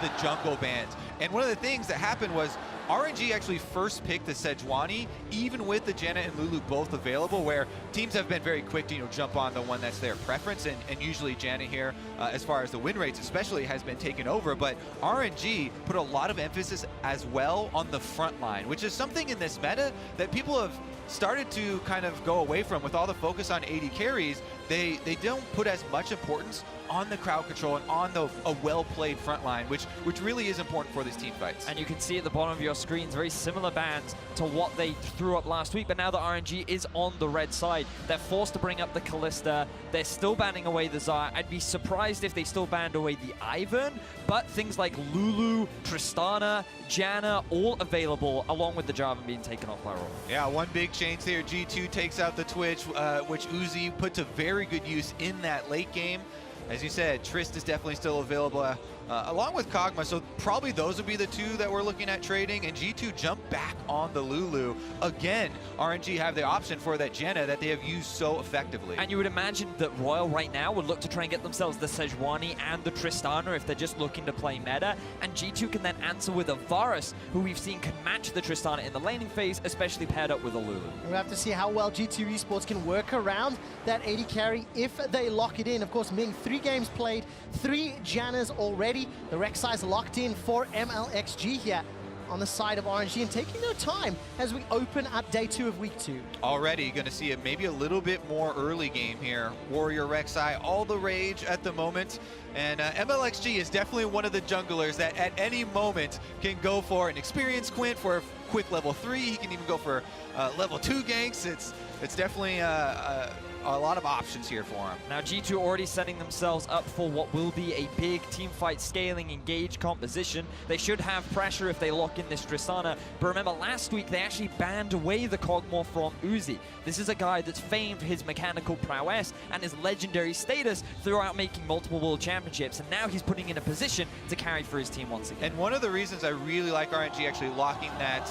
the jungle bans. And one of the things that happened was RNG actually first picked the Sejuani, even with the Janna and Lulu both available, where teams have been very quick to jump on the one that's their preference, and usually Janna here, as far as the win rates especially, has been taken over. But RNG put a lot of emphasis as well on the front line, which is something in this meta that people have started to kind of go away from. With all the focus on AD carries, they don't put as much importance on the crowd control and on a well-played front line, which really is important for these team fights. And you can see at the bottom of your screens very similar bans to what they threw up last week, but now that RNG is on the red side, they're forced to bring up the Kalista. They're still banning away the Xayah. I'd be surprised if they still banned away the Ivern, but things like Lulu, Tristana, Janna, all available, along with the Jarvan being taken off by Royal. Yeah, one big change here. G2 takes out the Twitch, which Uzi put to very good use in that late game. As you said, Trist is definitely still available, along with Kog'Maw, so probably those would be the two that we're looking at trading, and G2 jump back on the Lulu. Again, RNG have the option for that Janna that they have used so effectively. And you would imagine that Royal right now would look to try and get themselves the Sejuani and the Tristana if they're just looking to play meta, and G2 can then answer with a Varus, who we've seen can match the Tristana in the laning phase, especially paired up with a Lulu. We'll have to see how well G2 Esports can work around that AD carry if they lock it in. Of course, Ming, 3 games played, 3 Jannas already. The Rek'Sai's locked in for MLXG here on the side of RNG and taking their time as we open up day 2 of week 2. Already going to see maybe a little bit more early game here. Warrior Rek'Sai, all the rage at the moment. And MLXG is definitely one of the junglers that at any moment can go for an experienced Quint for a quick level 3. He can even go for level 2 ganks. It's definitely a lot of options here for him. Now G2 already setting themselves up for what will be a big team fight scaling engage composition. They should have pressure if they lock in this Tristana, but remember last week they actually banned away the Kog'Maw from Uzi. This is a guy that's famed for his mechanical prowess and his legendary status throughout making multiple world championships, and now he's putting in a position to carry for his team once again. And one of the reasons I really like RNG actually locking that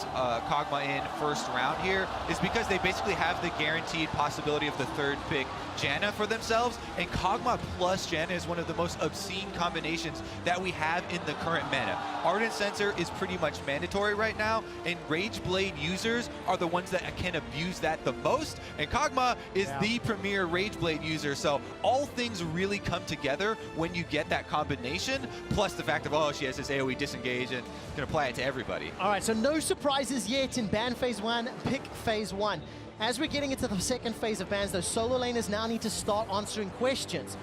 Kog'Maw in first round here is because they basically have the guaranteed possibility of the third pick Janna for themselves, and Kog'Maw plus Janna is one of the most obscene combinations that we have in the current meta. Ardent Sensor is pretty much mandatory right now, and Rage Blade users are the ones that can abuse that the most, and Kog'Maw is the premier Rage Blade user, so all things really come together when you get that combination, plus the fact of, oh, she has this AoE disengage and can apply it to everybody. All right, so no surprises yet in ban phase 1, pick phase 1. As we're getting into the second phase of bans, those solo laners now need to start answering questions.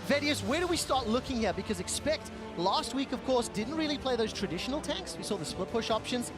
Vedius, where do we start looking here? Because Expect last week, of course, didn't really play those traditional tanks. We saw the split push options.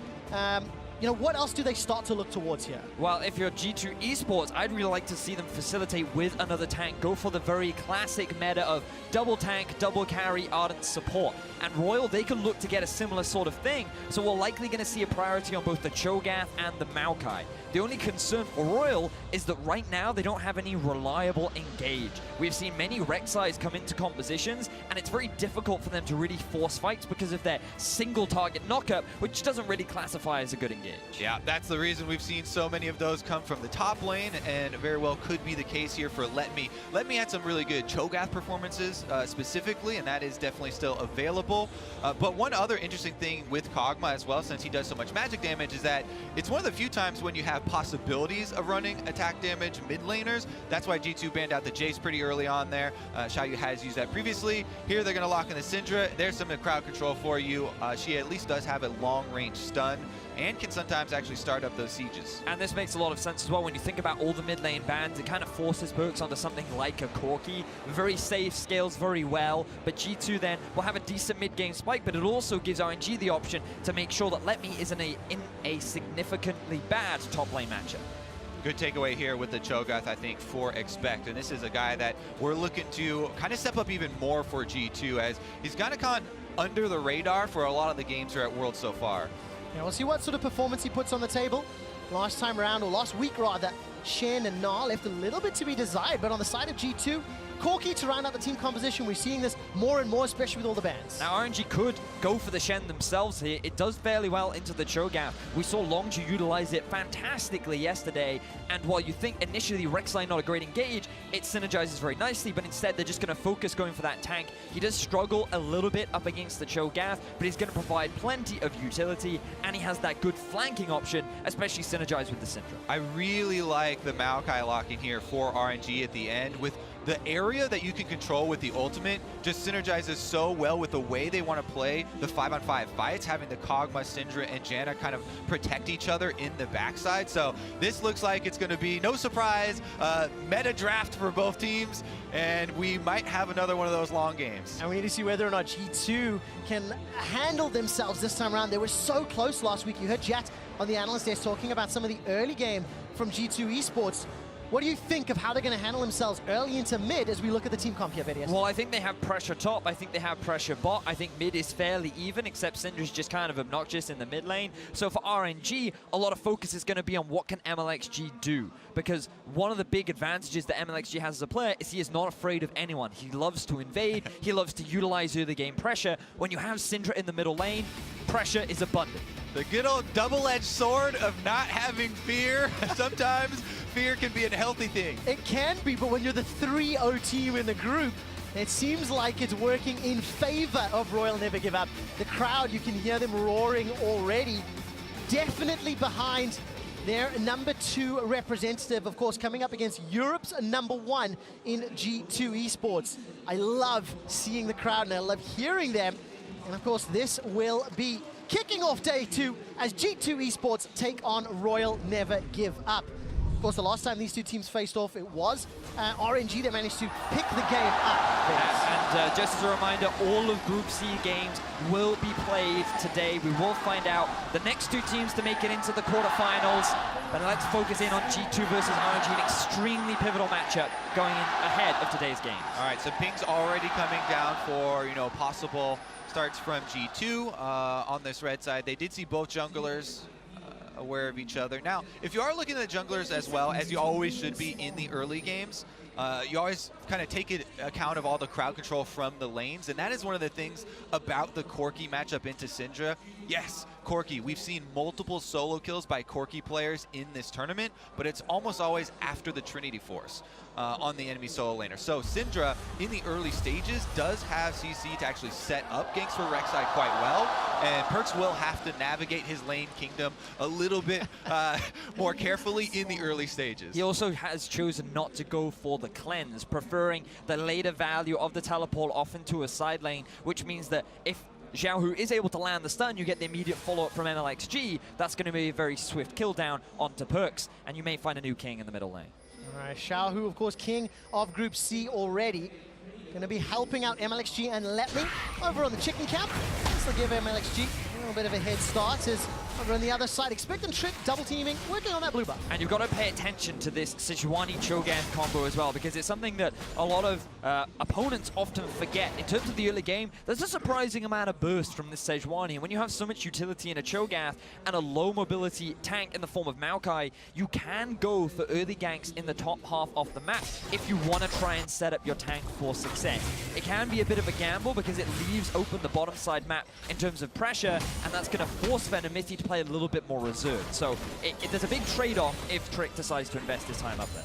You know, what else do they start to look towards here? Well, if you're G2 Esports, I'd really like to see them facilitate with another tank. Go for the very classic meta of double tank, double carry, Ardent support. And Royal, they can look to get a similar sort of thing, so we're likely going to see a priority on both the Cho'Gath and the Maokai. The only concern for Royal is that right now they don't have any reliable engage. We've seen many Rek'Sais come into compositions, and it's very difficult for them to really force fights because of their single target knockup, which doesn't really classify as a good engage. Yeah, that's the reason we've seen so many of those come from the top lane, and very well could be the case here for Let Me. Let Me had some really good Cho'Gath performances specifically, and that is definitely still available. But one other interesting thing with Kog'Maw as well, since he does so much magic damage, is that it's one of the few times when you have possibilities of running attack damage mid laners. That's why G2 banned out the Jace pretty early on there. Xiaoyu has used that previously. Here they're going to lock in the Syndra. There's some crowd control for you. She at least does have a long range stun and can sometimes actually start up those sieges. And this makes a lot of sense as well when you think about all the mid lane bans. It kind of forces perks onto something like a Corki. Very safe, scales very well, but G2 then will have a decent mid game spike, but it also gives RNG the option to make sure that Let Me isn't in a significantly bad top lane matchup. Good takeaway here with the Cho'Gath, I think, for Expect. And this is a guy that we're looking to kind of step up even more for G2, as he's kind of gone under the radar for a lot of the games here at Worlds so far. Yeah, we'll see what sort of performance he puts on the table. Last time around, or last week rather, Shen and Na left a little bit to be desired, but on the side of G2, Corki to round out the team composition. We're seeing this more and more, especially with all the bans. Now RNG could go for the Shen themselves here. It does fairly well into the Cho'Gath. We saw Longju utilize it fantastically yesterday, and while you think initially Rek'Sai not a great engage, it synergizes very nicely, but instead they're just going to focus going for that tank. He does struggle a little bit up against the Cho'Gath, but he's going to provide plenty of utility, and he has that good flanking option, especially synergized with the Syndra. I really like the Maokai locking here for RNG at the end. With the area that you can control with the ultimate just synergizes so well with the way they want to play the 5-on-5 fights, having the Kog'Maw, Syndra, and Janna kind of protect each other in the backside. So this looks like it's going to be, no surprise, meta draft for both teams, and we might have another one of those long games. And we need to see whether or not G2 can handle themselves this time around. They were so close last week. You heard Jat on the analyst desk talking about some of the early game from G2 Esports. What do you think of how they're going to handle themselves early into mid as we look at the team comp here, Vidius? Well, I think they have pressure top. I think they have pressure bot. I think mid is fairly even, except Syndra's just kind of obnoxious in the mid lane. So for RNG, a lot of focus is going to be on what can MLXG do. Because one of the big advantages that MLXG has as a player is he is not afraid of anyone. He loves to invade. He loves to utilize early game pressure. When you have Syndra in the middle lane, pressure is abundant. The good old double-edged sword of not having fear. Sometimes fear can be a healthy thing. It can be, but when you're the 3-0 team in the group, it seems like it's working in favor of Royal Never Give Up. The crowd, you can hear them roaring already. Definitely behind their #2 representative, of course, coming up against Europe's #1 in G2 Esports. I love seeing the crowd and I love hearing them. And of course, this will be kicking off day 2 as G2 Esports take on Royal Never Give Up. Of course, the last time these two teams faced off, it was RNG that managed to pick the game up. And just as a reminder, all of Group C games will be played today. We will find out the next two teams to make it into the quarterfinals. But let's focus in on G2 versus RNG, an extremely pivotal matchup going in ahead of today's game. All right, so ping's already coming down for, possible starts from G2 on this red side. They did see both junglers aware of each other. Now, if you are looking at the junglers as well, as you always should be in the early games, you always kind of take account of all the crowd control from the lanes, and that is one of the things about the Corki matchup into Syndra. Yes, Corki, we've seen multiple solo kills by Corki players in this tournament, but it's almost always after the Trinity Force on the enemy solo laner. So Syndra, in the early stages, does have CC to actually set up ganks for Rek'Sai quite well, and Perkz will have to navigate his lane kingdom a little bit more carefully in the early stages. He also has chosen not to go for the cleanse, preferring the later value of the teleport off into a side lane, which means that if Xiaohu is able to land the stun, you get the immediate follow-up from MLXG. That's going to be a very swift kill down onto Perkz, and you may find a new king in the middle lane. All right, Xiaohu, of course, king of Group C already. Going to be helping out MLXG and Letling over on the chicken camp. This will give MLXG a little bit of a head start as over on the other side, expect and trick, double teaming, working on that blue buff. And you've got to pay attention to this Sejuani Cho'Gath combo as well, because it's something that a lot of opponents often forget. In terms of the early game, there's a surprising amount of burst from this Sejuani, and when you have so much utility in a Cho'Gath and a low mobility tank in the form of Maokai, you can go for early ganks in the top half of the map if you want to try and set up your tank for success. It can be a bit of a gamble because it leaves open the bottom side map in terms of pressure, and that's going to force Venomithie to play a little bit more reserved. So there's a big trade-off if Trick decides to invest his time up there.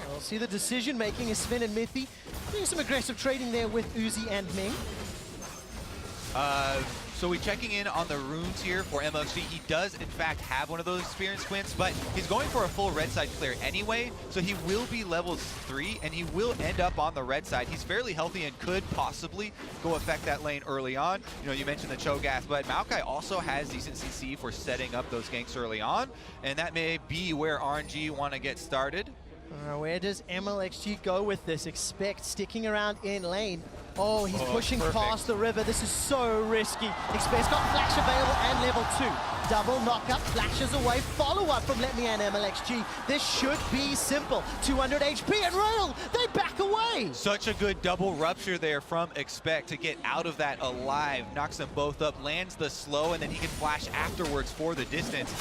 We'll see the decision-making is Sven and Mithy doing some aggressive trading there with Uzi and Ming. So we're checking in on the runes here for MLXG. He does, in fact, have one of those experience quints, but he's going for a full red side clear anyway, so he will be level 3, and he will end up on the red side. He's fairly healthy and could possibly go affect that lane early on. You mentioned the Cho'Gath, but Maokai also has decent CC for setting up those ganks early on, and that may be where RNG want to get started. Where does MLXG go with this? Expect sticking around in lane. Oh, he's pushing past the river. This is so risky. Express got flash available and level 2. Double knockup, flashes away, follow-up from Let Me and MLXG. This should be simple. 200 HP and Royal, they back away. Such a good double rupture there from Expect to get out of that alive. Knocks them both up, lands the slow, and then he can flash afterwards for the distance.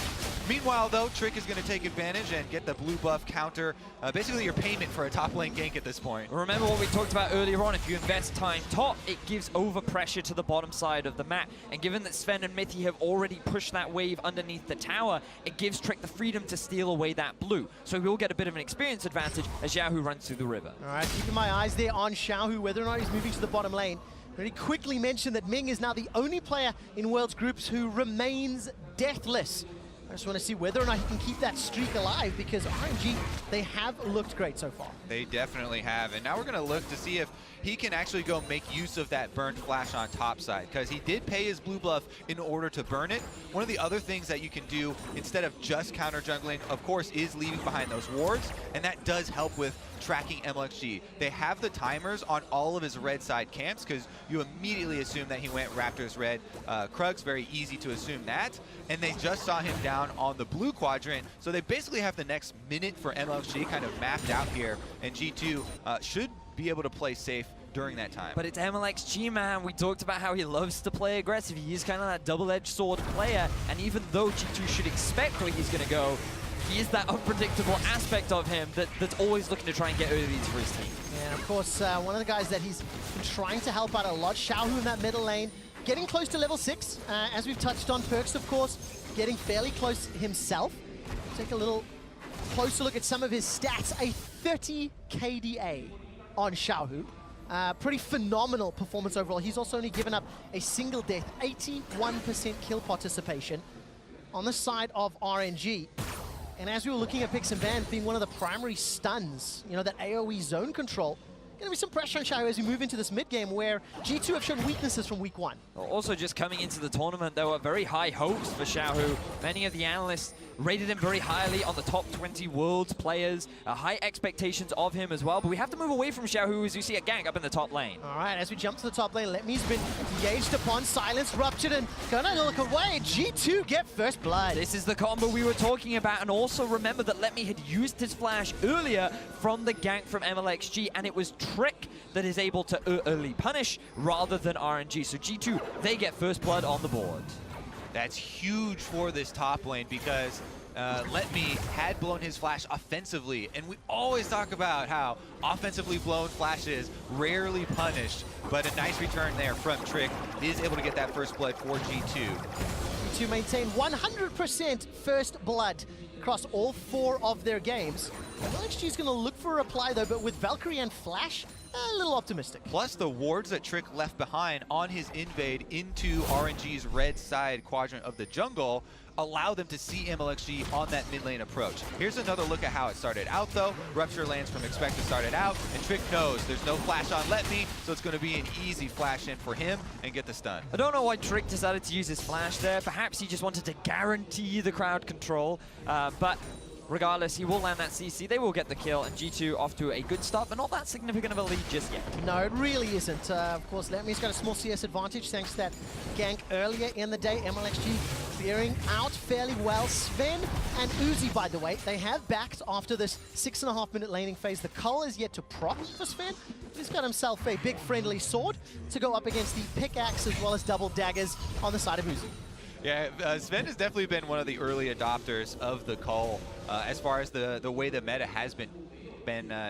Meanwhile, though, Trick is going to take advantage and get the blue buff counter. Basically, your payment for a top lane gank at this point. Remember what we talked about earlier on, if you invest time top, it gives over pressure to the bottom side of the map. And given that Sven and Mithy have already pushed that wave underneath the tower, it gives Trick the freedom to steal away that blue. So we'll get a bit of an experience advantage as Xiaohu runs through the river. All right, keeping my eyes there on Xiaohu, whether or not he's moving to the bottom lane. Very quickly mention that Ming is now the only player in Worlds Groups who remains deathless. I just want to see whether or not he can keep that streak alive, because RNG, they have looked great so far. They definitely have, and now we're going to look to see if he can actually go make use of that burnt flash on top side, because he did pay his blue buff in order to burn it. One of the other things that you can do instead of just counter jungling, of course, is leaving behind those wards, and that does help with tracking MLXG. They have the timers on all of his red side camps, because you immediately assume that he went Raptors red. Krug's very easy to assume that, and they just saw him down on the blue quadrant, so they basically have the next minute for MLXG kind of mapped out here, and G2 should be able to play safe during that time. But it's MLXG, man. We talked about how he loves to play aggressive. He is kind of that double-edged sword player, and even though G2 should expect where he's going to go, he is that unpredictable aspect of him that's always looking to try and get early leads for his team. And of course, one of the guys that he's been trying to help out a lot, Xiaohu in that middle lane, getting close to level 6, as we've touched on. Perks, of course, getting fairly close himself. Take a little closer look at some of his stats. A 30 KDA on Xiaohu. Pretty phenomenal performance overall. He's also only given up a single death, 81% kill participation on the side of RNG. And as we were looking at picks and bans being one of the primary stuns, you know, that AoE zone control, going to be some pressure on Xiaohu as we move into this mid game where G2 have shown weaknesses from week 1. Also, just coming into the tournament, there were very high hopes for Xiaohu. Many of the analysts rated him very highly on the top 20 world's players. High expectations of him as well. But we have to move away from Xiaohu as you see a gank up in the top lane. All right, as we jump to the top lane, Letme's been engaged upon, silence ruptured, and gonna look away. G2 get first blood. This is the combo we were talking about, and also remember that Letme had used his flash earlier from the gank from MLXG, and it was Trick that is able to early punish rather than RNG. So G2, they get first blood on the board. That's huge for this top lane, because Letme had blown his flash offensively, and we always talk about how offensively blown flashes rarely punished, but a nice return there from Trick is able to get that first blood for G2. G2 maintain 100% first blood across all 4 of their games. MLXG is going to look for a reply though, but with Valkyrie and Flash, a little optimistic. Plus the wards that Trick left behind on his invade into RNG's red side quadrant of the jungle allow them to see MLXG on that mid lane approach. Here's another look at how it started out though. Rupture lands from Expect to start it out, and Trick knows there's no flash on Letme, so it's going to be an easy flash in for him and get the stun. I don't know why Trick decided to use his flash there. Perhaps he just wanted to guarantee the crowd control, but regardless, he will land that CC. They will get the kill, and G2 off to a good start, but not that significant of a lead just yet. No, it really isn't. Of course, Letme's got a small CS advantage thanks to that gank earlier in the day. MLXG clearing out fairly well. Sven and Uzi, by the way, they have backed after this 6.5-minute laning phase. The cull is yet to proc for Sven. He's got himself a big friendly sword to go up against the pickaxe as well as double daggers on the side of Uzi. Yeah, Sven has definitely been one of the early adopters of the call as far as the way the meta has been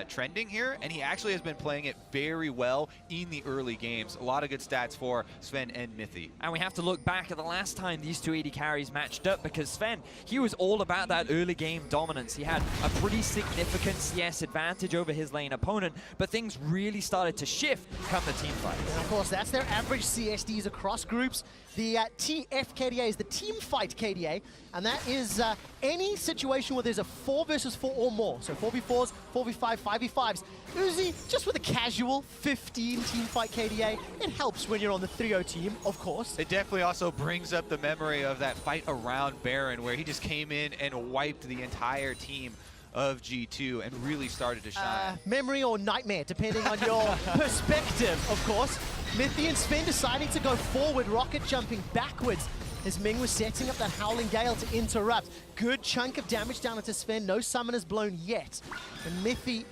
trending here, and he actually has been playing it very well in the early games. A lot of good stats for Sven and Mithy. And we have to look back at the last time these two AD carries matched up, because Sven, he was all about that early game dominance. He had a pretty significant CS advantage over his lane opponent, but things really started to shift come the team fight. And of course, that's their average CSDs across groups. The TF KDA is the team fight KDA, and that is any situation where there's a 4 versus 4 or more. So 4v4s, 4v5, 5v5s. Uzi, just with a casual 15 team fight KDA, it helps when you're on the 3-0 team, of course. It definitely also brings up the memory of that fight around Baron, where he just came in and wiped the entire team of G2 and really started to shine. Memory or nightmare, depending on your perspective, of course. Mithy and Sven deciding to go forward, rocket jumping backwards as Ming was setting up that Howling Gale to interrupt. Good chunk of damage down into Sven, no summoners blown yet. And Mithy,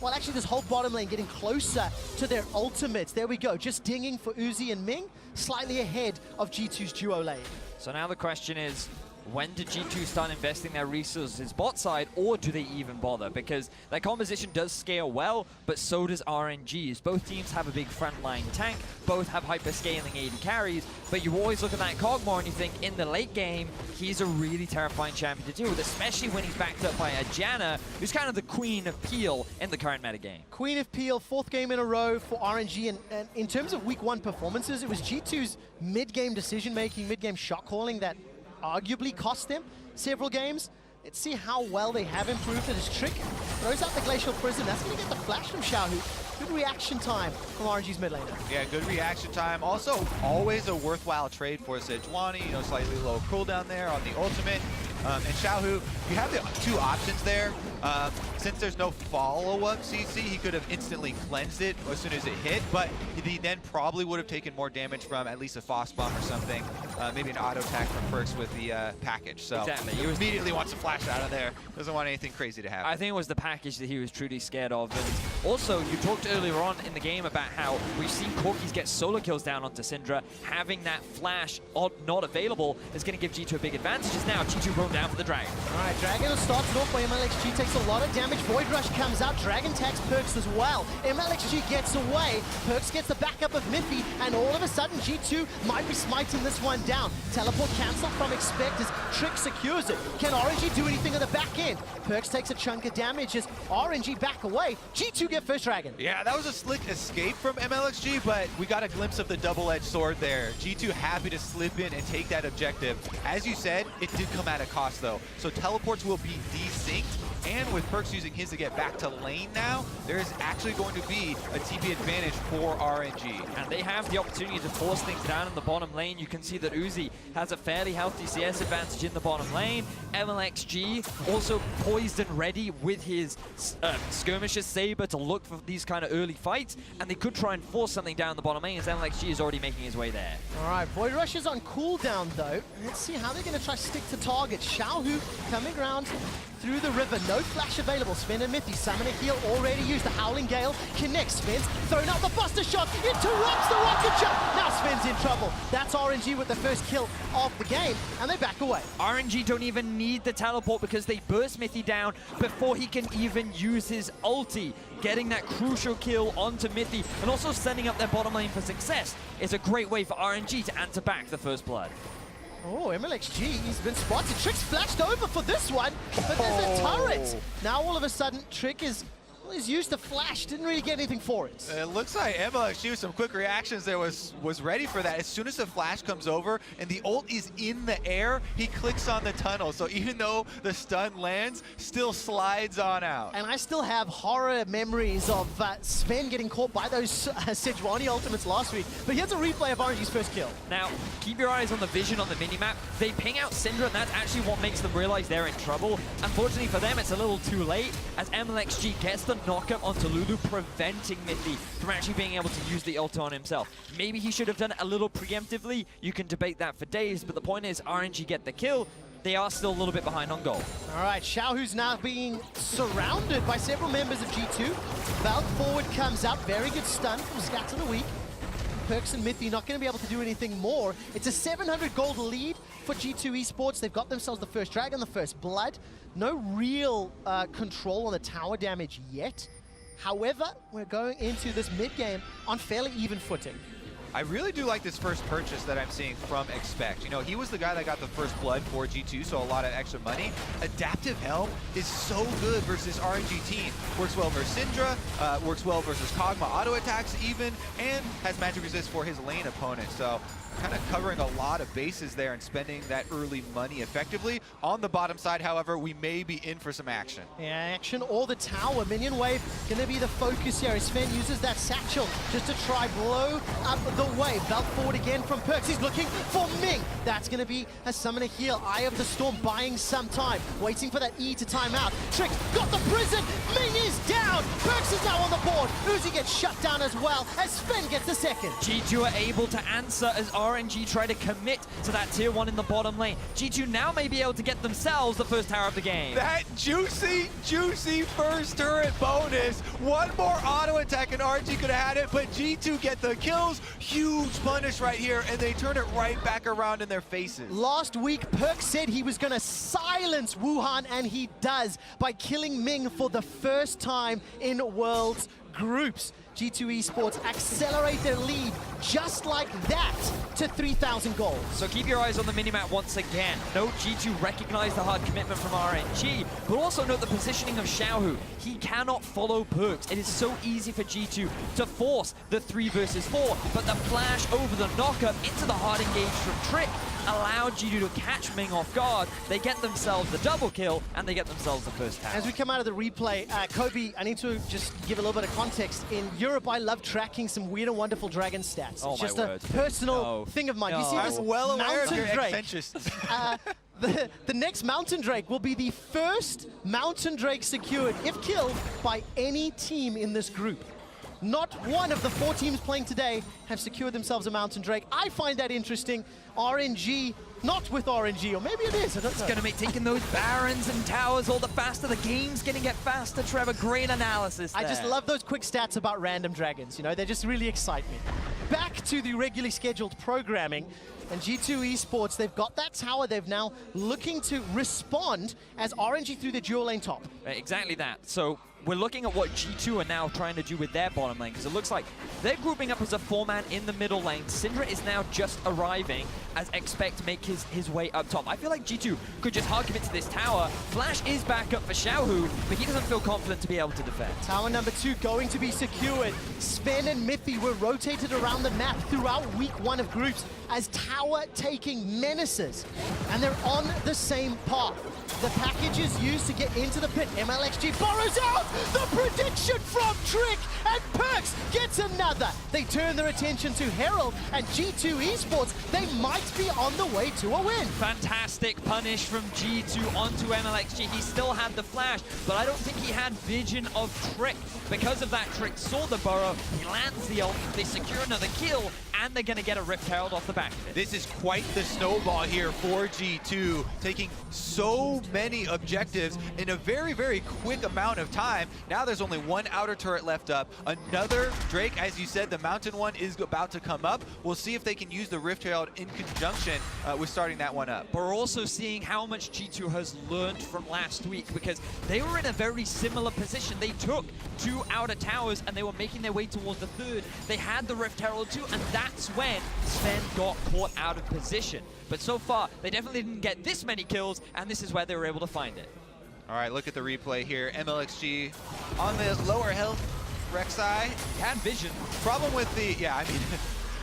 well, actually this whole bottom lane getting closer to their ultimates. There we go, just dinging for Uzi and Ming, slightly ahead of G2's duo lane. So now the question is, when do G2 start investing their resources bot side, or do they even bother? Because their composition does scale well, but so does RNG's. Both teams have a big frontline tank, both have hyper-scaling AD carries, but you always look at that Kog'Maw and you think, in the late game, he's a really terrifying champion to deal with, especially when he's backed up by a Janna, who's kind of the queen of peel in the current metagame. Queen of Peel, 4th game in a row for RNG, and in terms of week 1 performances, it was G2's mid-game decision-making, mid-game shot calling that arguably cost them several games. Let's see how well they have improved at his trick. Throws out the Glacial Prison. That's going to get the flash from Xiaohu. Good reaction time from RNG's mid laner. Yeah, good reaction time. Also, always a worthwhile trade for Sejuani. You know, slightly low cooldown there on the ultimate. And Xiaohu, you have the 2 options there. Since there's no follow-up CC, he could have instantly cleansed it as soon as it hit, but he then probably would have taken more damage from at least a Frost Bomb or something, maybe an auto attack from Perks with the package. So exactly. He immediately wants to flash out of there. Doesn't want anything crazy to happen. I think it was the package that he was truly scared of. And also, you talked earlier on in the game about how we've seen Corkis get solo kills down onto Syndra. Having that flash not available is going to give G2 a big advantage. Now G2 roam down for the Dragon. All right, Dragon starts it off by MLXG, takes a lot of damage. Void Rush comes out, Dragon tags Perks as well. MLXG gets away, Perks gets the backup of Mithy, and all of a sudden G2 might be smiting this one down. Teleport cancelled from Expect as Trick secures it. Can RNG do anything on the back end? Perks takes a chunk of damage as RNG back away. G2 get first Dragon. Yeah, that was a slick escape from MLXG, but we got a glimpse of the double-edged sword there. G2 happy to slip in and take that objective. As you said, it did come at a cost though. So teleports will be desynced, and with Perks using his to get back to lane now, there is actually going to be a TP advantage for RNG. And they have the opportunity to force things down in the bottom lane. You can see that Uzi has a fairly healthy CS advantage in the bottom lane. MLXG also poised and ready with his Skirmisher's Saber to look for these kind of early fights, and they could try and force something down the bottom lane as MLXG is already making his way there. All right, Void Rush is on cooldown though. Let's see how they're going to try to stick to target. Xiaohu coming around through the river, no flash available. Sven and Mithy, summon a heal already used. The Howling Gale connects. Sven's thrown out the Buster Shot, interrupts the rocket jump. Now Sven's in trouble. That's RNG with the first kill of the game, and they back away. RNG don't even need the teleport because they burst Mithy down before he can even use his ulti. Getting that crucial kill onto Mithy and also setting up their bottom lane for success is a great way for RNG to answer back the first blood. Oh, MLXG, he's been spotted. Trick's flashed over for this one, but there's a turret. Now all of a sudden, Trick is used the flash, didn't really get anything for it. It looks like MLXG with some quick reactions there was ready for that. As soon as the flash comes over and the ult is in the air, he clicks on the tunnel. So even though the stun lands, still slides on out. And I still have horror memories of Sven getting caught by those Sejuani ultimates last week. But here's a replay of RNG's first kill. Now, keep your eyes on the vision on the minimap. They ping out Syndra, and that's actually what makes them realize they're in trouble. Unfortunately for them, it's a little too late as MLXG gets the knock-up onto Lulu, preventing Mithy from actually being able to use the ult on himself. Maybe he should have done it a little preemptively. You can debate that for days, but the point is RNG get the kill. They are still a little bit behind on goal. All right, Xiaohu's now being surrounded by several members of G2. Valk forward comes up, very good stun from Scatter the Weak. Perks and Mithy not going to be able to do anything more. It's a 700 gold lead for G2 Esports. They've got themselves the first Dragon, the first Blood. No real control on the tower damage yet. However, we're going into this mid-game on fairly even footing. I really do like this first purchase that I'm seeing from Expect. You know, he was the guy that got the first blood for G2, so a lot of extra money. Adaptive Helm is so good versus RNG team. Works well versus Syndra, works well versus Kog'Maw auto attacks even, and has magic resist for his lane opponent. So kind of covering a lot of bases there and spending that early money effectively. On the bottom side, however, we may be in for some action. Yeah, action or the tower. Minion wave gonna be the focus here as Sven uses that satchel just to try blow up the wave. Belt forward again from Perks. He's looking for Ming. That's gonna be a summoner heal. Eye of the Storm buying some time, waiting for that E to time out. Trick got the prison. Ming is down. Perks is now on the board. Uzi gets shut down as well as Sven gets the second. G2 are able to answer as RNG try to commit to that tier 1 in the bottom lane. G2 now may be able to get themselves the first tower of the game. That juicy first turret bonus. One more auto attack and RNG could have had it, but G2 get the kills. Huge punish right here, and they turn it right back around in their faces. Last week, Perks said he was gonna silence Wuhan, and he does by killing Ming for the first time in Worlds groups. G2 Esports accelerate their lead just like that to 3,000 gold. So keep your eyes on the minimap once again. Note G2 recognize the hard commitment from RNG, but also note the positioning of Xiaohu. He cannot follow Perks. It is so easy for G2 to force the 3 versus 4, but the flash over the knockup into the hard engage from Trick allowed G2 to catch Ming off guard. They get themselves the double kill, and they get themselves the first tower. As we come out of the replay, Kobe, I need to just give a little bit of context. In Europe, I love tracking some weird and wonderful dragon stats. Oh, it's just my a word. personal thing of mine. No. You see this I'm well aware of your mountain drake? eccentricities. The next Mountain Drake will be the first Mountain Drake secured, if killed, by any team in this group. Not one of the 4 teams playing today have secured themselves a Mountain Drake. I find that interesting. RNG, not with RNG, or maybe it is, I don't know. It's going to make taking those barons and towers all the faster. The game's going to get faster, Trevor. Great analysis there. I just love those quick stats about random dragons, you know, they just really excite me. Back to the regularly scheduled programming, and G2 Esports, they've got that tower. They've now looking to respond as RNG through the dual lane top. Exactly that. So we're looking at what G2 are now trying to do with their bottom lane, because it looks like they're grouping up as a 4-man in the middle lane. Syndra is now just arriving as Expect to make his way up top. I feel like G2 could just hard commit to this tower. Flash is back up for Xiaohu, but he doesn't feel confident to be able to defend. Tower number 2 going to be secured. Sven and Miffy were rotated around the map throughout week 1 of groups as tower taking menaces, and they're on the same path. The package is used to get into the pit. MLXG borrows out the prediction from Trick, and Perks gets another. They turn their attention to Herald, and G2 Esports, they might be on the way to a win. Fantastic punish from G2 onto MLXG. He still had the flash, but I don't think he had vision of Trick. Because of that, Trick saw the burrow, he lands the ult, they secure another kill, and they're going to get a Rift Herald off the back of it. This is quite the snowball here for G2, taking so many objectives in a very quick amount of time. Now there's only 1 outer turret left up. Another Drake, as you said, the mountain one is about to come up. We'll see if they can use the Rift Herald in conjunction with starting that one up. But we're also seeing how much G2 has learned from last week, because they were in a very similar position. They took 2 outer towers and they were making their way towards the 3rd. They had the Rift Herald too, and that's when Sven got caught out of position. But so far, they definitely didn't get this many kills, and this is where they were able to find it. All right, look at the replay here. MLXG on the lower health. Rek'Sai Had vision. problem with the, yeah, I mean,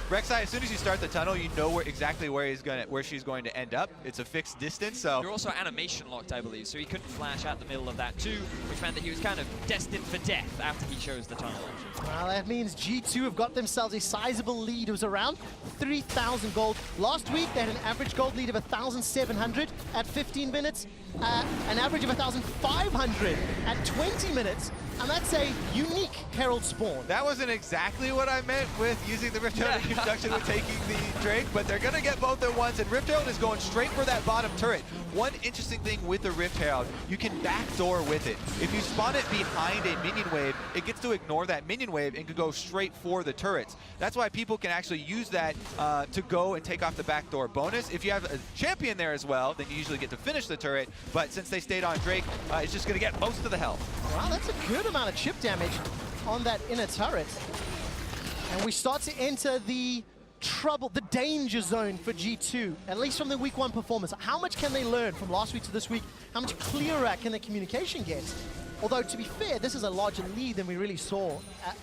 Rek'Sai, as soon as you start the tunnel, you know exactly where she's going to end up. It's a fixed distance, so. You're also animation locked, I believe, so he couldn't flash out the middle of that too, which meant that he was kind of destined for death after he chose the tunnel. Well, that means G2 have got themselves a sizable lead. It was around 3,000 gold. Last week, they had an average gold lead of 1,700 at 15 minutes, an average of 1,500 at 20 minutes, and that's a unique Herald spawn. That wasn't exactly what I meant with using the Rift Herald in conjunction with taking the Drake, but they're going to get both at once, and Rift Herald is going straight for that bottom turret. One interesting thing with the Rift Herald, you can backdoor with it. If you spawn it behind a minion wave, it gets to ignore that minion wave and can go straight for the turrets. That's why people can actually use that to go and take off the backdoor bonus. If you have a champion there as well, then you usually get to finish the turret, but since they stayed on Drake, it's just going to get most of the health. Wow, that's a good amount of chip damage on that inner turret. And we start to enter the trouble, the danger zone for G2, at least from the week 1 performance. How much can they learn from last week to this week? How much clearer can their communication get? Although, to be fair, this is a larger lead than we really saw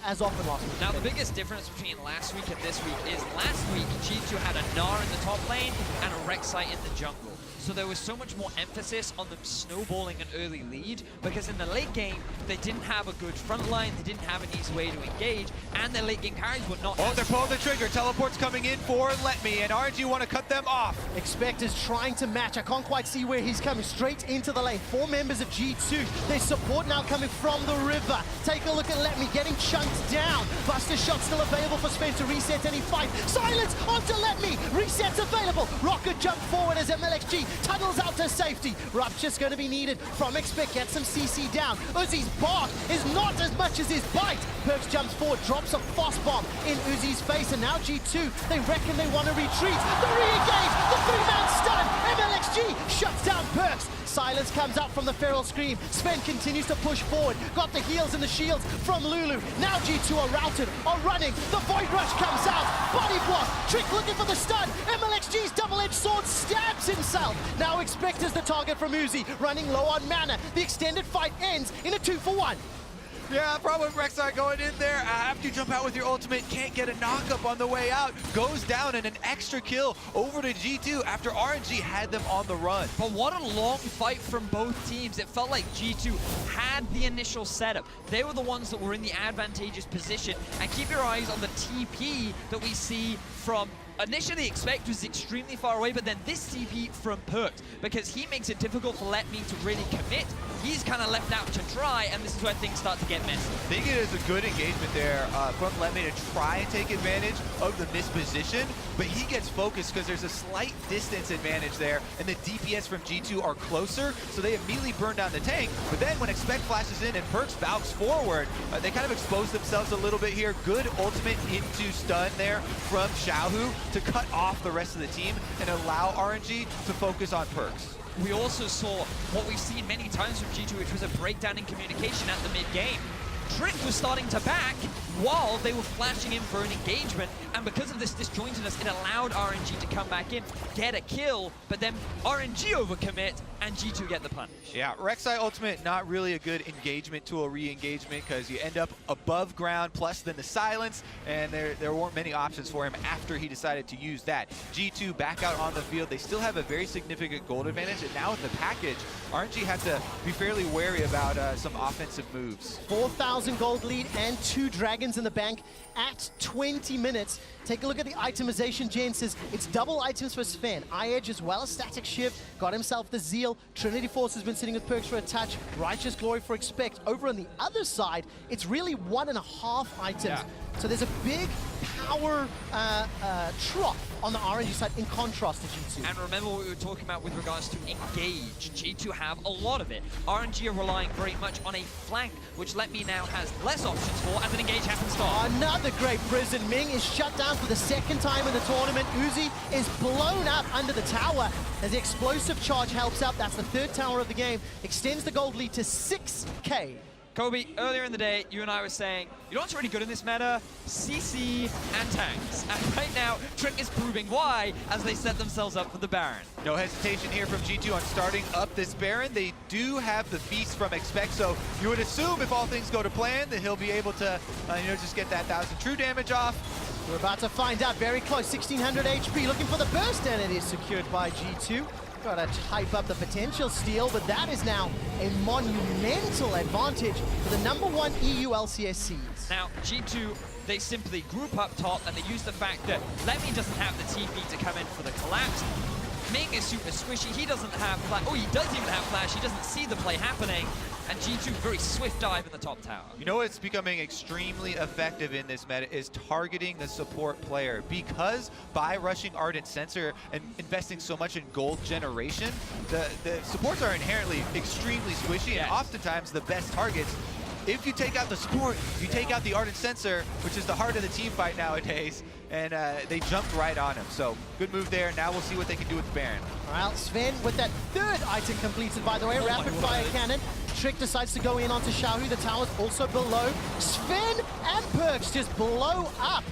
as often last week. Now, the biggest difference between last week and this week is last week, G2 had a Gnar in the top lane and a Rek'Sai in the jungle. So there was so much more emphasis on them snowballing an early lead, because in the late game, they didn't have a good front line, they didn't have an easy way to engage, and their late game carries were not. Oh, they're pulling the trigger. Teleport's coming in for Let Me, and RNG want to cut them off. Expect is trying to match. I can't quite see where he's coming. Straight into the lane. 4 members of G2. There's support now coming from the river. Take a look at Let Me getting chunked down. Buster shot still available for Sven to reset any fight. Silence onto Let Me. Reset's available. Rocket jump forward as MLXG tunnels out to safety. Rupture's going to be needed from Expect. Gets some CC down. Uzi's bark is not as much as his bite. Perks jumps forward, drops a fast bomb in Uzi's face, and now G2, they reckon they want to retreat. The re-engage, the 3-man stun. MLXG shuts down Perks. Silence comes out from the Feral Scream. Sven continues to push forward. Got the heals and the shields from Lulu. Now G2 are routed, are running. The Void Rush comes out. Body block. Trick looking for the stun. MLXG's double-edged sword stabs himself. Now Expect is the target from Uzi. Running low on mana. The extended fight ends in a 2-for-1. Yeah, problem with Rek'Sai going in there. After you jump out with your ultimate, can't get a knock-up on the way out. Goes down, and an extra kill over to G2 after RNG had them on the run. But what a long fight from both teams. It felt like G2 had the initial setup. They were the ones that were in the advantageous position. And keep your eyes on the TP that we see from initially Expect was extremely far away, but then this TP from Perks, because he makes it difficult for Let Me to really commit. He's kind of left out to dry, and this is where things start to get messy. I think it is a good engagement there from Let Me to try and take advantage of the misposition, but he gets focused because there's a slight distance advantage there, and the DPS from G2 are closer, so they immediately burn down the tank. But then when Expect flashes in and Perks bounce forward, they kind of expose themselves a little bit here. Good ultimate into stun there from Xiaohu to cut off the rest of the team and allow RNG to focus on Perks. We also saw what we've seen many times from G2, which was a breakdown in communication at the mid-game. Trick was starting to back while they were flashing in for an engagement, and because of this disjointedness, it allowed RNG to come back in, get a kill, but then RNG overcommit, and G2 get the punish. Yeah, Rek'Sai ultimate, not really a good engagement tool, re-engagement, because you end up above ground, plus then the silence, and there weren't many options for him after he decided to use that. G2 back out on the field. They still have a very significant gold advantage, and now with the package, RNG have to be fairly wary about some offensive moves. 4,000 gold lead and 2 dragons in the bank at 20 minutes. Take a look at the itemization. Jen says it's double items for Sven. Eye-Edge as well as Static Shift. Got himself the Zeal. Trinity Force has been sitting with Perks for a touch. Righteous Glory for Expect. Over on the other side, it's really 1.5 items. Yeah. So there's a big power trough on the RNG side in contrast to G2. And remember what we were talking about with regards to engage. G2 have a lot of it. RNG are relying very much on a flank, which Let Me now has less options for as an engage happens start. Another great prison. Ming is shut down for the 2nd time in the tournament. Uzi is blown up under the tower as the explosive charge helps out. That's the 3rd tower of the game. Extends the gold lead to 6K. Kobe, earlier in the day, you and I were saying, you know what's really good in this meta? CC and tanks. And right now, Trick is proving why as they set themselves up for the Baron. No hesitation here from G2 on starting up this Baron. They do have the feast from Expect, so you would assume if all things go to plan that he'll be able to, just get that 1,000 true damage off. We're about to find out. Very close. 1,600 HP. Looking for the burst, and it is secured by G2. Got to hype up the potential steal, but that is now a monumental advantage for the #1 EU LCSCs. Now, G2, they simply group up top, and they use the fact that Let Me doesn't have the TP to come in for the collapse. Ming is super squishy. He doesn't have flash. Oh, he does even have flash. He doesn't see the play happening. And G2, very swift dive in the top tower. You know what's becoming extremely effective in this meta is targeting the support player, because by rushing Ardent Sensor and investing so much in gold generation, the supports are inherently extremely squishy, and oftentimes the best targets. If you take out the support, you take out the Ardent Sensor, which is the heart of the team fight nowadays, and they jumped right on him. So good move there. Now we'll see what they can do with the Baron. All right, Sven with that 3rd item completed, by the way. Rapid fire cannon. Trick decides to go in onto Xiaohu. The tower's also below. Sven and Perks just blow up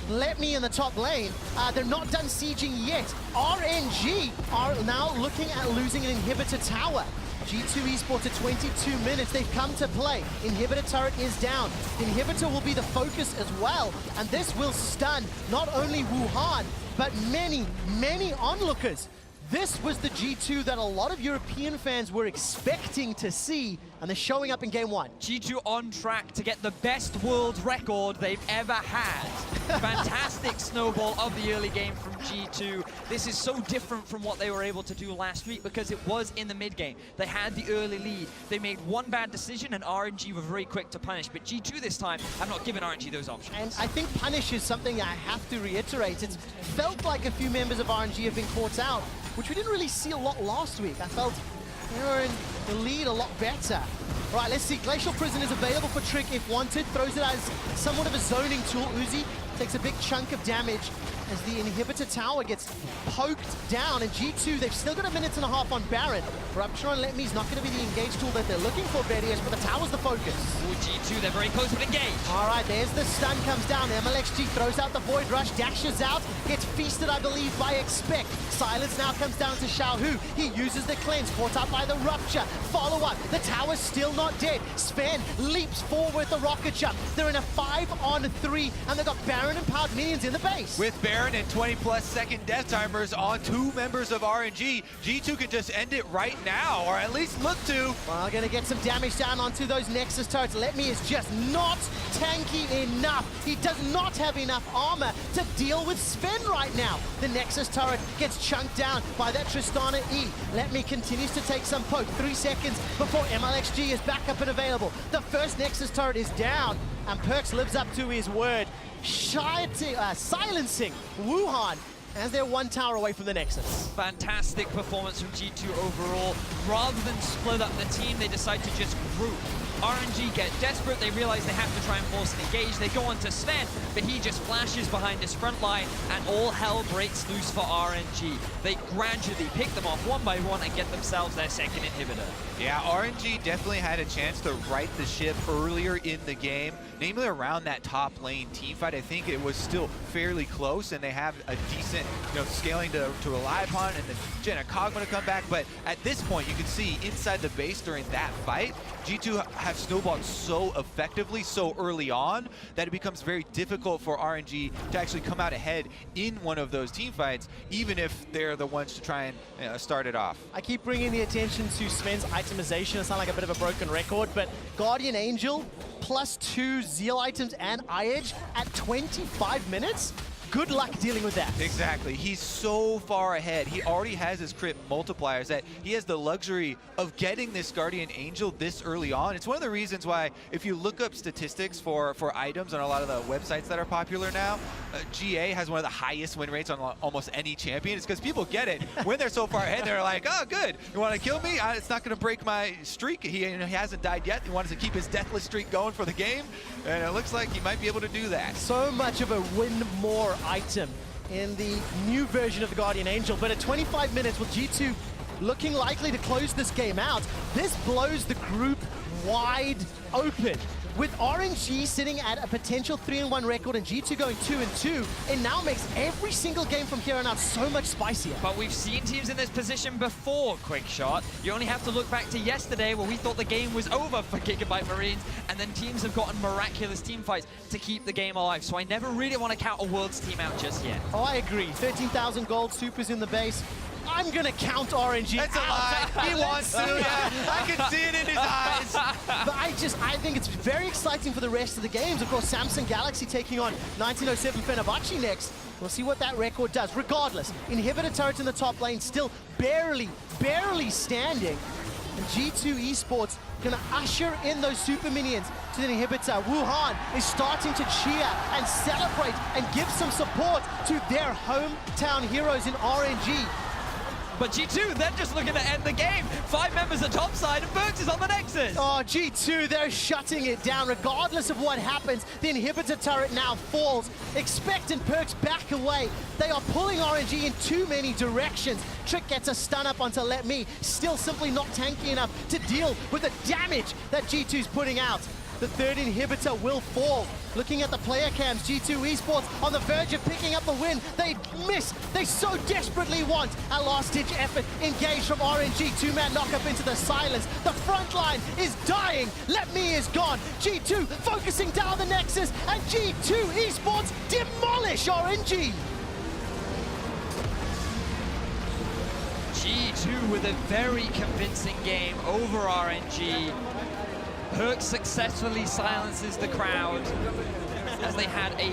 Let Me in the top lane. They're not done sieging yet. RNG are now looking at losing an inhibitor tower. G2 Esports at 22 minutes. They've come to play. Inhibitor turret is down. Inhibitor will be the focus as well. And this will stun not only Wuhan, but many, many onlookers. This was the G2 that a lot of European fans were expecting to see, and they're showing up in game one. G2 on track to get the best world record they've ever had. Fantastic snowball of the early game from G2. This is so different from what they were able to do last week because it was in the mid game. They had the early lead. They made one bad decision and RNG were very quick to punish. But G2 this time have not given RNG those options. And I think punish is something I have to reiterate. It's felt like a few members of RNG have been caught out, which we didn't really see a lot last week. I felt they were in the lead a lot better. Right, let's see. Glacial Prison is available for Trick if wanted. Throws it as somewhat of a zoning tool. Uzi takes a big chunk of damage as the inhibitor tower gets poked down. And G2, they've still got a minute and a half on Baron. Rupture on Let Me's not going to be the engage tool that they're looking for, Vedius, but the tower's the focus. Ooh, G2, they're very close but engaged. All right, there's the stun comes down. MLXG throws out the Void Rush, dashes out, gets feasted, I believe, by Expect. Silence now comes down to Xiaohu. He uses the cleanse, caught up by the Rupture. Follow-up, the tower's still not dead. Sven leaps forward with the rocket jump. They're in a 5-on-3, and they've got Baron and powered minions in the base. With Baron and 20+ second death timers on 2 members of RNG, G2 can just end it right now, or at least look to. Well, gonna get some damage down onto those Nexus turrets. Let Me is just not tanky enough. He does not have enough armor to deal with Sven right now. The Nexus turret gets chunked down by that Tristana E. Let Me continues to take some poke. 3 seconds before MLXG is back up and available. The first Nexus turret is down, and Perks lives up to his word, silencing Wuhan as they're 1 tower away from the Nexus. Fantastic performance from G2 overall. Rather than split up the team, they decide to just group. RNG get desperate, they realize they have to try and force an engage. They go on to Sven, but he just flashes behind his front line, and all hell breaks loose for RNG. They gradually pick them off one by one and get themselves their second inhibitor. Yeah, RNG definitely had a chance to right the ship earlier in the game, namely around that top lane team fight. I think it was still fairly close, and they have a decent, scaling to rely upon, and then Jenna Kogma to come back. But at this point, you can see inside the base during that fight, G2 have snowballed so effectively so early on that it becomes very difficult for RNG to actually come out ahead in one of those team fights, even if they're the ones to try and start it off. I keep bringing the attention to Sven's itemization. It's not like a bit of a broken record, but Guardian Angel +2 Zeal items and Eye Edge at 25 minutes? Good luck dealing with that. Exactly. He's so far ahead. He already has his crit multipliers that he has the luxury of getting this Guardian Angel this early on. It's one of the reasons why, if you look up statistics for items on a lot of the websites that are popular now, GA has one of the highest win rates on almost any champion. It's because people get it. When they're so far ahead, they're like, oh, good. You want to kill me? It's not going to break my streak. He hasn't died yet. He wants to keep his deathless streak going for the game, and it looks like he might be able to do that. So much of a win more item in the new version of the Guardian Angel, but at 25 minutes with G2 looking likely to close this game out, this blows the group wide open. With RNG sitting at a potential 3-1 record and G2 going 2-2, it now makes every single game from here on out so much spicier. But we've seen teams in this position before, Quick Shot. You only have to look back to yesterday where we thought the game was over for Gigabyte Marines, and then teams have gotten miraculous team fights to keep the game alive. So I never really want to count a Worlds team out just yet. Oh, I agree. 13,000 gold, Super's in the base. I'm gonna count RNG. That's a lie. He wants to. Yeah, I can see it in his eyes. But I think it's very exciting for the rest of the games. Of course, Samsung Galaxy taking on 1907 Fenerbahce next. We'll see what that record does. Regardless, Inhibitor turrets in the top lane still barely standing. And G2 Esports gonna usher in those super minions to the Inhibitor. Wuhan is starting to cheer and celebrate and give some support to their hometown heroes in RNG. But G2, they're just looking to end the game. 5 members are topside and Berks is on the Nexus. Oh, G2, they're shutting it down. Regardless of what happens, the Inhibitor turret now falls. Expect and Perks back away. They are pulling RNG in too many directions. Trick gets a stun up onto Let Me. Still simply not tanky enough to deal with the damage that G2's putting out. the third inhibitor will fall. Looking at the player cams, G2 Esports on the verge of picking up the win. They miss. They so desperately want a last-ditch effort. Engaged from RNG. Two-man knock-up into the silence. The front line is dying. Let Me is gone. G2 focusing down the Nexus, and G2 Esports demolish RNG. G2 with a very convincing game over RNG. Herc successfully silences the crowd as they had a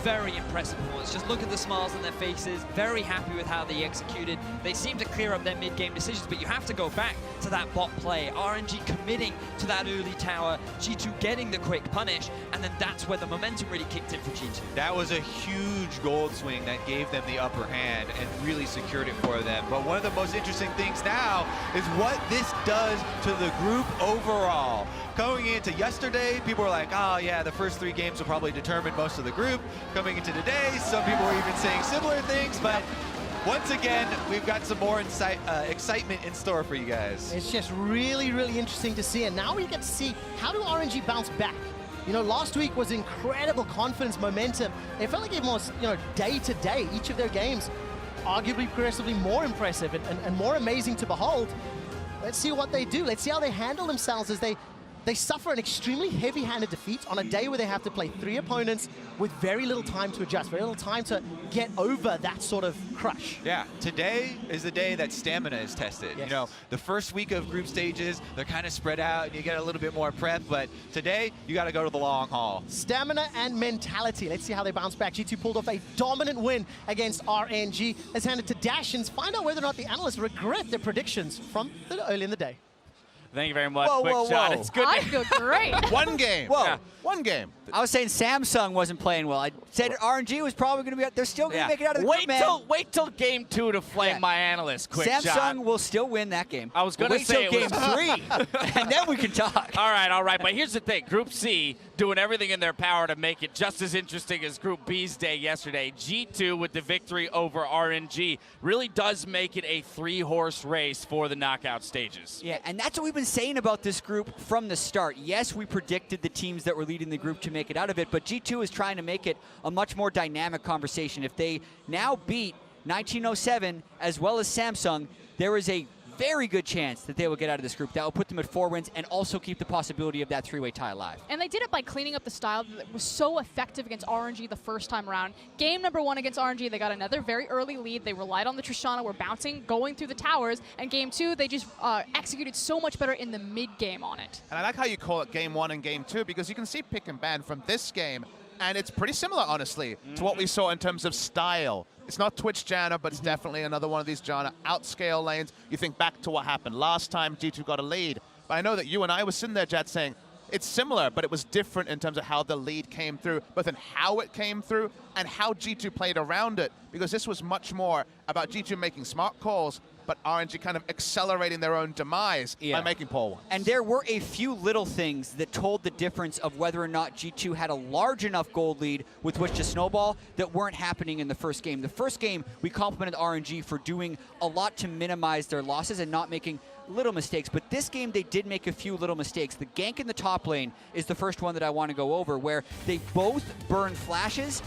very impressive performance. Just look at the smiles on their faces, very happy with how they executed. They seem to clear up their mid-game decisions, but you have to go back to that bot play. RNG committing to that early tower, G2 getting the quick punish, and then that's where the momentum really kicked in for G2. That was a huge gold swing that gave them the upper hand and really secured it for them. But one of the most interesting things now is what this does to the group overall. Going into yesterday, people were like, oh yeah, the first 3 games will probably determine most of the group. Coming into today, some people were even saying similar things, but once again, we've got some more excitement in store for you guys. It's just really, really interesting to see, and now we get to see how do RNG bounce back. You know, last week was incredible confidence, momentum. It felt like it was, you know, day to day, each of their games, arguably progressively more impressive and more amazing to behold. Let's see what they do. Let's see how they handle themselves as they suffer an extremely heavy-handed defeat on a day where they have to play 3 opponents with very little time to adjust, very little time to get over that sort of crush. Yeah, today is the day that stamina is tested. Yes. You know, the first week of group stages, they're kind of spread out and you get a little bit more prep, but today, you got to go to the long haul. Stamina and mentality. Let's see how they bounce back. G2 pulled off a dominant win against RNG. Let's hand it to Dashins. Find out whether or not the analysts regret their predictions from early in the day. Thank you very much. Whoa, Quick whoa, shot. whoa. It's good. I feel great. One game. Whoa. Yeah. One game. I was saying Samsung wasn't playing well. I said RNG was probably going to be out. They're still going to make it out of the group, man. Wait till game 2 to flame my analyst. Quick Samsung shot. will still win that game. I was going to wait say till it game 3, and then we can talk. All right. But here's the thing. Group C doing everything in their power to make it just as interesting as Group B's day yesterday. G2 with the victory over RNG really does make it a 3-horse race for the knockout stages. Yeah, and that's what we've been saying about this group from the start. Yes, we predicted the teams that were leading the group to make it out of it, but G2 is trying to make it a much more dynamic conversation. If they now beat 1907 as well as Samsung, there is a very good chance that they will get out of this group. That will put them at 4 wins and also keep the possibility of that 3-way tie alive. And they did it by cleaning up the style that was so effective against RNG the first time around. Game number 1 against RNG, they got another very early lead. They relied on the Trishana, were bouncing, going through the towers. And game 2, they just executed so much better in the mid-game on it. And I like how you call it game 1 and game 2 because you can see pick and ban from this game. And it's pretty similar, honestly, to what we saw in terms of style. It's not Twitch Janna, but it's definitely another one of these Janna outscale lanes. You think back to what happened last time G2 got a lead. But I know that you and I were sitting there, Jad, saying it's similar, but it was different in terms of how the lead came through, both in how it came through and how G2 played around it. Because this was much more about G2 making smart calls, but RNG kind of accelerating their own demise by making poor ones. And there were a few little things that told the difference of whether or not G2 had a large enough gold lead with which to snowball that weren't happening in the first game. The first game, we complimented RNG for doing a lot to minimize their losses and not making little mistakes, but this game they did make a few little mistakes. The gank in the top lane is the first one that I want to go over, where they both burn flashes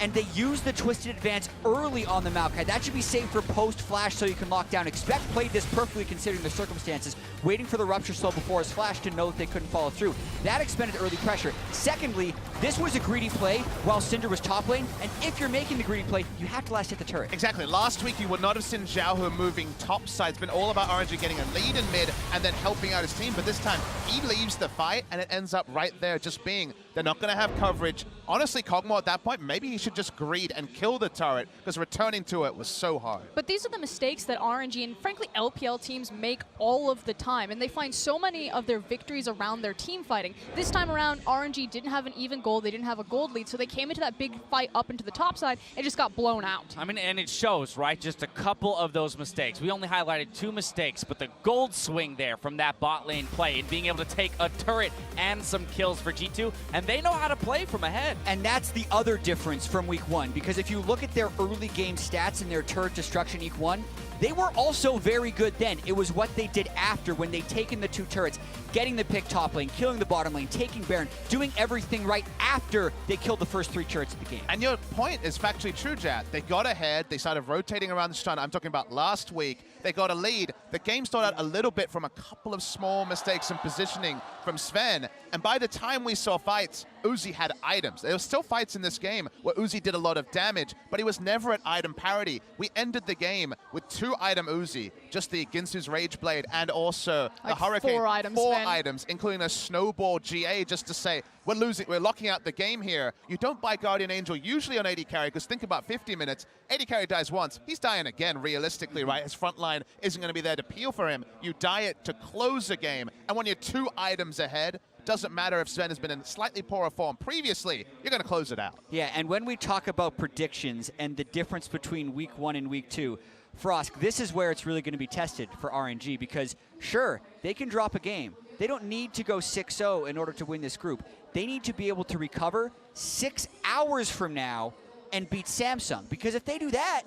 and they use the Twisted Advance early on the Maokai. That should be saved for post-flash so you can lock down. Expect played this perfectly considering the circumstances, waiting for the Rupture Slow before his flash to know that they couldn't follow through. That expended early pressure. Secondly, this was a greedy play while Cinder was top lane, and if you're making the greedy play, you have to last hit the turret. Exactly. Last week, you would not have seen Xiaohu moving top side. It's been all about RNG getting a lead in mid and then helping out his team, but this time, he leaves the fight, and it ends up right there just being, they're not going to have coverage. Honestly, Kog'Maw at that point, maybe he should just greed and kill the turret, because returning to it was so hard. But these are the mistakes that RNG and frankly LPL teams make all of the time, and they find so many of their victories around their team fighting. This time around, RNG didn't have an even gold, they didn't have a gold lead, so they came into that big fight up into the top side and just got blown out. I mean, and it shows, right? Just a couple of those mistakes. We only highlighted 2 mistakes, but the gold swing there from that bot lane play and being able to take a turret and some kills for G2, and they know how to play from ahead. And that's the other difference from week 1, because if you look at their early game stats and their turret destruction week 1, They were also very good then. It was what they did after when they'd taken the 2 turrets, getting the pick top lane, killing the bottom lane, taking Baron, doing everything right after they killed the first 3 turrets of the game. And your point is factually true, Jat. They got ahead. They started rotating around the stun. I'm talking about last week. They got a lead. The game started out a little bit from a couple of small mistakes in positioning from Sven. And by the time we saw fights, Uzi had items. There were still fights in this game where Uzi did a lot of damage, but he was never at item parity. We ended the game with 2 item Uzi, just the Ginsu's Rage Blade and also Like the Hurricane. 4 items, 4 Sven. items, including a Snowball GA, just to say, we're losing, we're locking out the game here. You don't buy Guardian Angel usually on AD carry, because think about 50 minutes. AD carry dies once, he's dying again, realistically, right? His front line isn't going to be there to peel for him. You die it to close the game, and when you're 2 items ahead, doesn't matter if Sven has been in slightly poorer form previously, you're going to close it out. Yeah, and when we talk about predictions and the difference between week 1 and week 2, Frosk, this is where it's really going to be tested for RNG, because sure, they can drop a game. They don't need to go 6-0 in order to win this group. They need to be able to recover 6 hours from now and beat Samsung, because if they do that,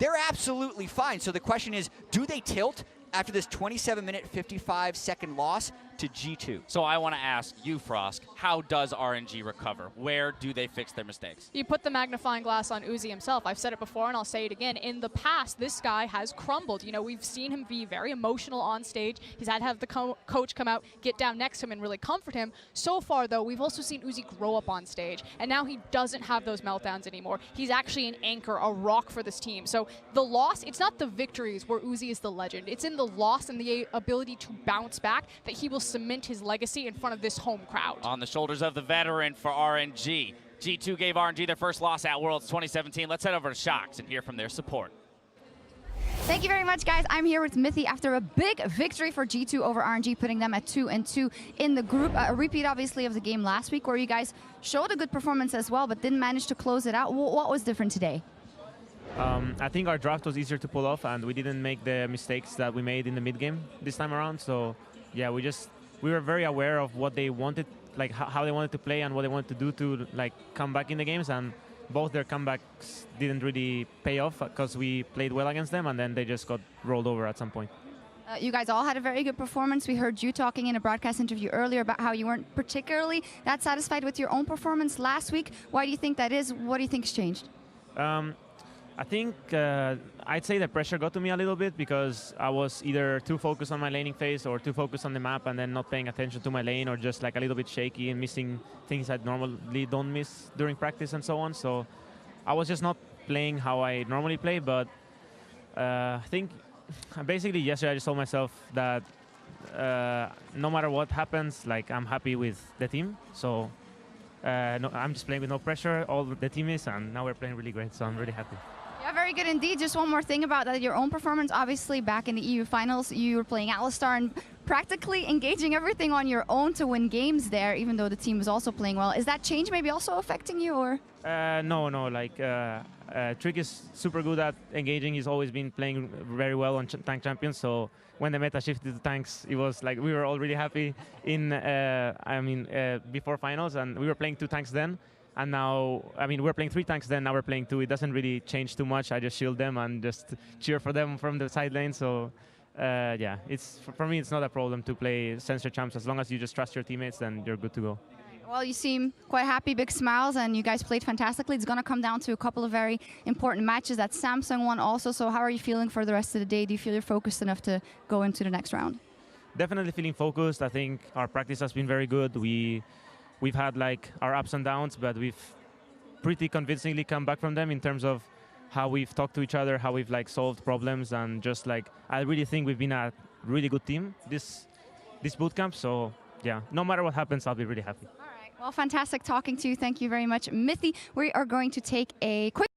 they're absolutely fine. So the question is, do they tilt after this 27-minute, 55-second loss to G2? So I want to ask you, Frosk, how does RNG recover? Where do they fix their mistakes? You put the magnifying glass on Uzi himself. I've said it before and I'll say it again. In the past, this guy has crumbled. You know, we've seen him be very emotional on stage. He's had to have the coach come out, get down next to him and really comfort him. So far, though, we've also seen Uzi grow up on stage, and now he doesn't have those meltdowns anymore. He's actually an anchor, a rock for this team. So the loss, it's not the victories where Uzi is the legend. It's in the loss and the ability to bounce back that he will cement his legacy in front of this home crowd. On the shoulders of the veteran for RNG. G2 gave RNG their first loss at Worlds 2017. Let's head over to Shox and hear from their support. Thank you very much, guys. I'm here with Mithy after a big victory for G2 over RNG, putting them at 2-2 in the group. A repeat, obviously, of the game last week, where you guys showed a good performance as well, but didn't manage to close it out. What was different today? I think our draft was easier to pull off, and we didn't make the mistakes that we made in the mid game this time around. So, yeah, we were very aware of what they wanted, like how they wanted to play and what they wanted to do to like come back in the games, and both their comebacks didn't really pay off because we played well against them, and then they just got rolled over at some point. You guys all had a very good performance. We heard you talking in a broadcast interview earlier about how you weren't particularly that satisfied with your own performance last week. Why do you think that is? What do you think's changed? I think I'd say the pressure got to me a little bit because I was either too focused on my laning phase or too focused on the map and then not paying attention to my lane, or just like a little bit shaky and missing things I normally don't miss during practice and so on. So I was just not playing how I normally play, but I think basically yesterday I just told myself that no matter what happens, like I'm happy with the team. So no, I'm just playing with no pressure. All the team is, and now we're playing really great, so I'm really happy. Yeah, very good indeed. Just one more thing about that, your own performance. Obviously, back in the EU finals, you were playing Alistar and practically engaging everything on your own to win games there, even though the team was also playing well. Is that change maybe also affecting you, or? No. Like Trick is super good at engaging. He's always been playing very well on Tank Champions. So when the meta shifted to tanks, it was like we were all really happy in before finals, and we were playing 2 tanks then. And now, we're playing 3 tanks then, now we're playing 2. It doesn't really change too much. I just shield them and just cheer for them from the side lane. So, yeah, for me, it's not a problem to play Sensor Champs. As long as you just trust your teammates, then you're good to go. Well, you seem quite happy, big smiles, and you guys played fantastically. It's going to come down to a couple of very important matches. That Samsung one also. So how are you feeling for the rest of the day? Do you feel you're focused enough to go into the next round? Definitely feeling focused. I think our practice has been very good. We've had like our ups and downs, but we've pretty convincingly come back from them in terms of how we've talked to each other, how we've like solved problems, and just like I really think we've been a really good team this boot camp. So yeah, no matter what happens, I'll be really happy. All right. Well, fantastic talking to you. Thank you very much, Mithy. We are going to take a quick